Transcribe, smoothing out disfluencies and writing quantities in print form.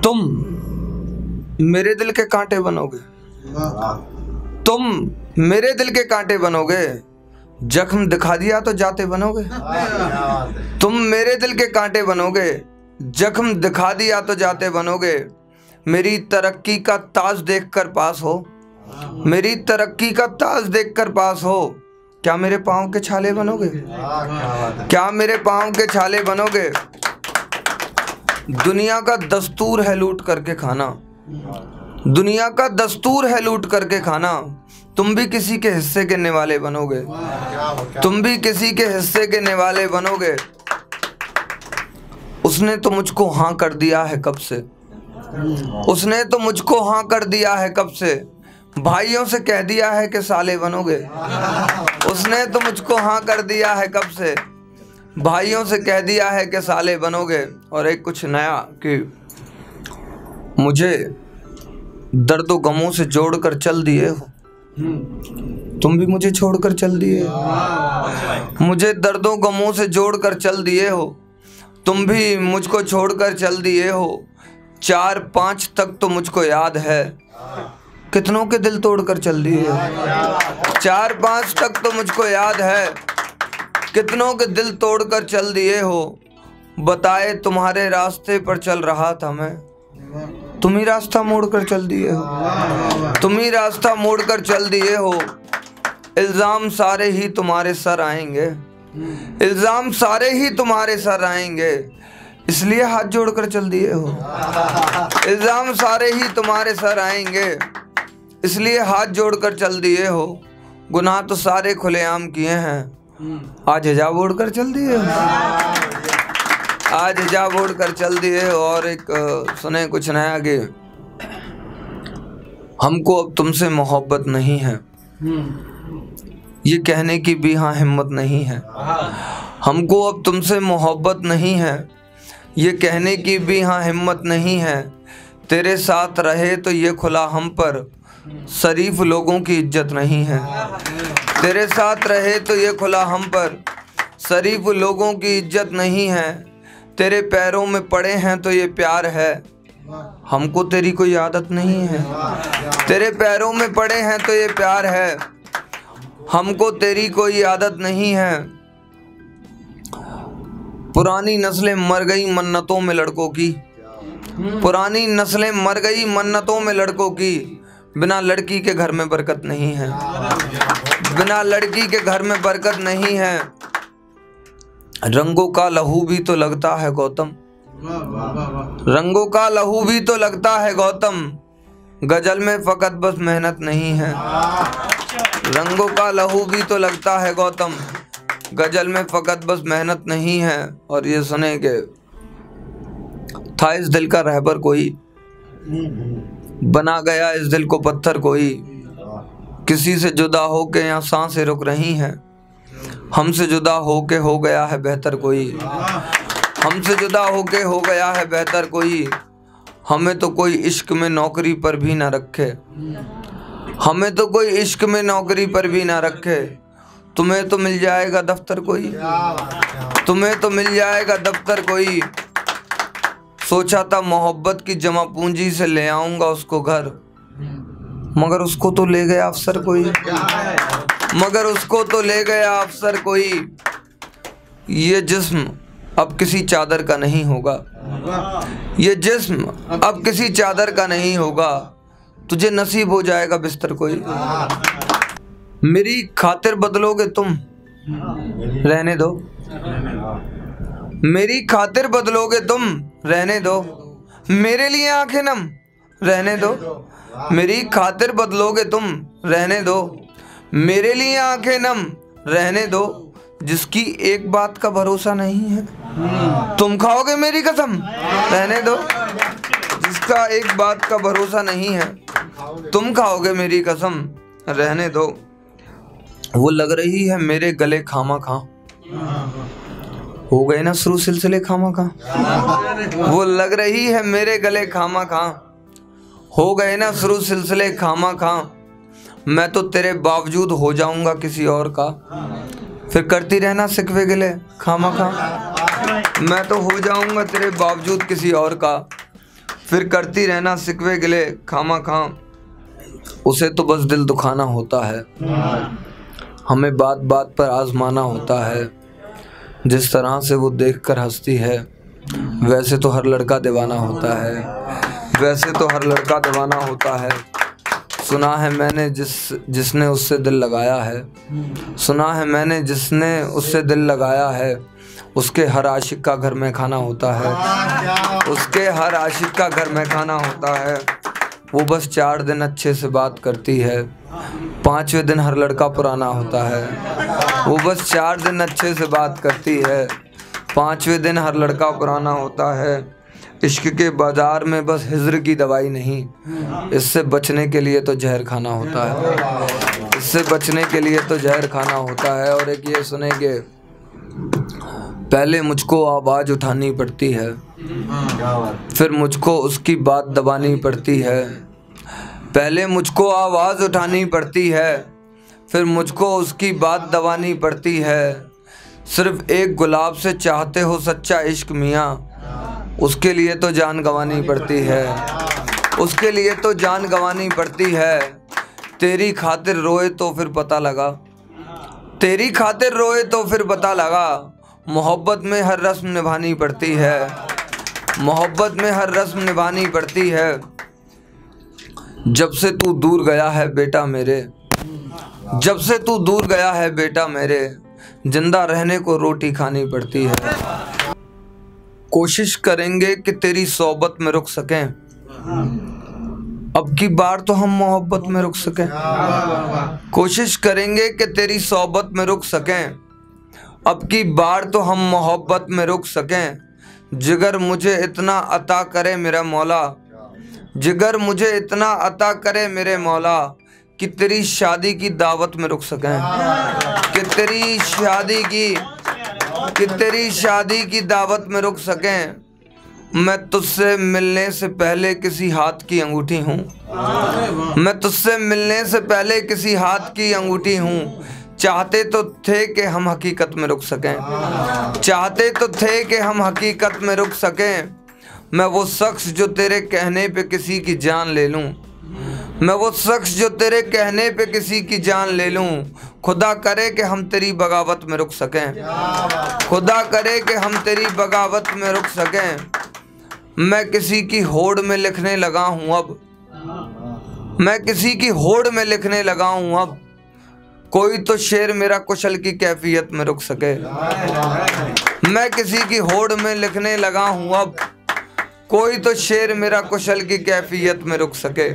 तुम मेरे दिल के कांटे बनोगे, तुम मेरे दिल के कांटे बनोगे, जख्म दिखा दिया तो जाते बनोगे। तुम मेरे दिल के कांटे बनोगे, जख्म दिखा दिया तो जाते बनोगे। मेरी तरक्की का ताज देखकर पास हो, मेरी तरक्की का ताज देखकर पास हो। क्या मेरे पाँव के छाले बनोगे, क्या मेरे पाँव के छाले बनोगे। दुनिया का दस्तूर है लूट करके खाना, दुनिया का दस्तूर है लूट करके खाना। तुम भी किसी के हिस्से के निवाले बनोगे, तुम भी किसी के हिस्से के निवाले बनोगे। उसने तो मुझको हाँ कर दिया है कब से, उसने तो मुझको हाँ कर दिया है कब से। भाइयों से कह दिया है कि साले बनोगे, उसने तो मुझको हाँ कर दिया है कब से। भाइयों से कह दिया है कि साले बनोगे। और एक कुछ नया कि मुझे दर्दों गमों से जोड़कर चल दिए हो, तुम भी मुझे छोड़कर चल दिए हो। मुझे दर्दों गमों से जोड़कर चल दिए हो, तुम भी मुझको छोड़कर चल दिए हो। 4-5 तक तो मुझको याद है, कितनों के दिल तोड़कर चल दिए हो। 4-5 तक तो मुझको याद है, कितनों के दिल तोड़कर चल दिए हो। बताए तुम्हारे रास्ते पर चल रहा था मैं, तुम ही रास्ता मोड़कर चल दिए हो, तुम ही रास्ता मोड़कर चल दिए हो। इल्जाम सारे ही तुम्हारे सर आएंगे, इल्जाम सारे ही तुम्हारे सर आएंगे, इसलिए हाथ जोड़कर चल दिए हो। इल्जाम सारे ही तुम्हारे सर आएंगे, इसलिए हाथ जोड़कर चल दिए हो। गुनाह तो सारे खुलेआम किए हैं, आज हिजाब ओढ़कर चल दिए हो, आज हिजाब ओढ़कर चल दिए हो। और एक सुने कुछ नया कि हमको अब तुमसे मोहब्बत नहीं है, ये कहने की भी हाँ हिम्मत नहीं है। हमको अब तुमसे मोहब्बत नहीं है, ये कहने की भी हाँ हिम्मत नहीं है। तेरे साथ रहे तो ये खुला हम पर शरीफ लोगों की इज्जत नहीं है। तेरे साथ रहे तो ये खुला हम पर शरीफ लोगों की इज्जत नहीं है। तेरे पैरों में पड़े हैं तो ये प्यार है, हमको तेरी कोई आदत नहीं है। तेरे पैरों में पड़े हैं तो ये प्यार है, हमको तेरी कोई आदत नहीं है। पुरानी नस्लें मर गई मन्नतों में लड़कों की, पुरानी नस्लें मर गई मन्नतों में लड़कों की। बिना लड़की के घर में बरकत नहीं है, बिना लड़की के घर में बरकत नहीं है। रंगों का लहू भी तो लगता है गौतम, रंगों का लहू भी तो लगता है गौतम। गजल में फकत बस मेहनत नहीं है, रंगों का लहू भी तो लगता है गौतम। गजल में फकत बस मेहनत नहीं है। और ये सुने के था इस दिल का रहबर कोई, बना गया इस दिल को पत्थर कोई। किसी से जुदा हो के यहाँ सांसें रुक रही हैं, हमसे जुदा हो के हो गया है बेहतर कोई, हमसे जुदा हो के हो गया है बेहतर कोई। हमें तो कोई इश्क में नौकरी पर भी ना रखे, हमें तो कोई इश्क में नौकरी पर भी ना रखे। तुम्हें तो मिल जाएगा दफ्तर कोई, तुम्हें तो मिल जाएगा दफ्तर कोई। सोचा था मोहब्बत की जमा पूंजी से ले आऊंगा उसको घर, मगर उसको तो ले गया अफसर कोई, मगर उसको तो ले गया अफसर कोई। ये जिस्म अब किसी चादर का नहीं होगा, ये जिस्म अब किसी चादर का नहीं होगा। तुझे नसीब हो जाएगा बिस्तर कोई। मेरी खातिर बदलोगे तुम, रहने दो, मेरी खातिर बदलोगे तुम, रहने दो। मेरे लिए आंखें नम, रहने दो, मेरी खातिर बदलोगे तुम, रहने दो। मेरे लिए आंखें नम, रहने दो। जिसकी एक बात का भरोसा नहीं है, तुम खाओगे मेरी कसम, रहने दो। जिसका एक बात का भरोसा नहीं है, तुम खाओगे मेरी कसम, रहने दो। वो लग रही है मेरे गले खामा खा, हो गए ना शुरू सिलसिले खामा खा। वो लग रही है मेरे गले खामा खा, हो गए ना शुरू सिलसिले खामा खा। मैं तो तेरे बावजूद हो जाऊंगा किसी और का, फिर करती रहना सिकवे गिले खामा खा। मैं तो हो जाऊंगा तेरे बावजूद किसी और का, फिर करती रहना सिकवे गिले खामा खां, उसे तो बस दिल दुखाना होता है। हमें बात बात पर आजमाना होता है, जिस तरह से वो देखकर हंसती है, वैसे तो हर लड़का दीवाना होता है, वैसे तो हर लड़का दीवाना होता है। सुना है मैंने जिसने उससे दिल लगाया है, सुना है मैंने जिसने उससे दिल लगाया है, उसके हर आशिक का घर में खाना होता है, उसके हर आशिक का घर में खाना होता है। वो बस 4 दिन अच्छे से बात करती है, 5वें दिन हर लड़का पुराना होता है। वो बस 4 दिन अच्छे से बात करती है, 5वें दिन हर लड़का पुराना होता है। इश्क के बाजार में बस हिज्र की दवाई नहीं, इससे बचने के लिए तो जहर खाना होता है, इससे बचने के लिए तो जहर खाना होता है। और एक ये सुनेंगे, पहले मुझको आवाज़ उठानी पड़ती है, फिर मुझको उसकी बात दबानी पड़ती है। पहले मुझको आवाज़ उठानी पड़ती है, फिर मुझको उसकी बात दबानी पड़ती है। सिर्फ एक गुलाब से चाहते हो सच्चा इश्क मियाँ, उसके लिए तो जान गंवानी पड़ती है, उसके लिए तो जान गंवानी पड़ती है। तेरी खातिर रोए तो फिर पता लगा, तेरी खातिर रोए तो फिर पता लगा, मोहब्बत में हर रस्म निभानी पड़ती है, मोहब्बत में हर रस्म निभानी पड़ती है। जब से तू दूर गया है बेटा मेरे, जब से तू दूर गया है बेटा मेरे, जिंदा रहने को रोटी खानी पड़ती है। कोशिश करेंगे कि तेरी सोबत में रुक सकें, अब की बार तो हम मोहब्बत में रुक सकें। कोशिश करेंगे कि तेरी सोबत में रुक सकें, अब की बार तो हम मोहब्बत में रुक सकें। जिगर मुझे इतना अता करे मेरा मौला, जिगर मुझे इतना अता करे मेरे मौला, कि तेरी शादी की दावत में रुक सकें, कि तेरी शादी की दावत में रुक सकें। मैं तुझसे मिलने से पहले किसी हाथ की अंगूठी हूँ, मैं तुझसे मिलने से पहले किसी हाथ की अंगूठी हूँ। चाहते तो थे कि हम हकीकत में रुक सकें, चाहते तो थे कि हम हकीकत में रुक सकें। मैं वो शख्स जो तेरे कहने पे किसी की जान ले लूँ, मैं वो शख्स जो तेरे कहने पे किसी की जान ले लूँ। खुदा करे कि हम तेरी बगावत में रुक सकें, खुदा करे कि हम तेरी बगावत में रुक सकें। मैं किसी की होड़ में लिखने लगा हूँ अब, मैं किसी की होड़ में लिखने लगा हूँ अब, कोई तो शेर मेरा कुशल की कैफियत में रुक सके। मैं किसी की होड़ में लिखने लगा हूँ अब, कोई तो शेर मेरा कुशल की कैफियत में रुक सके।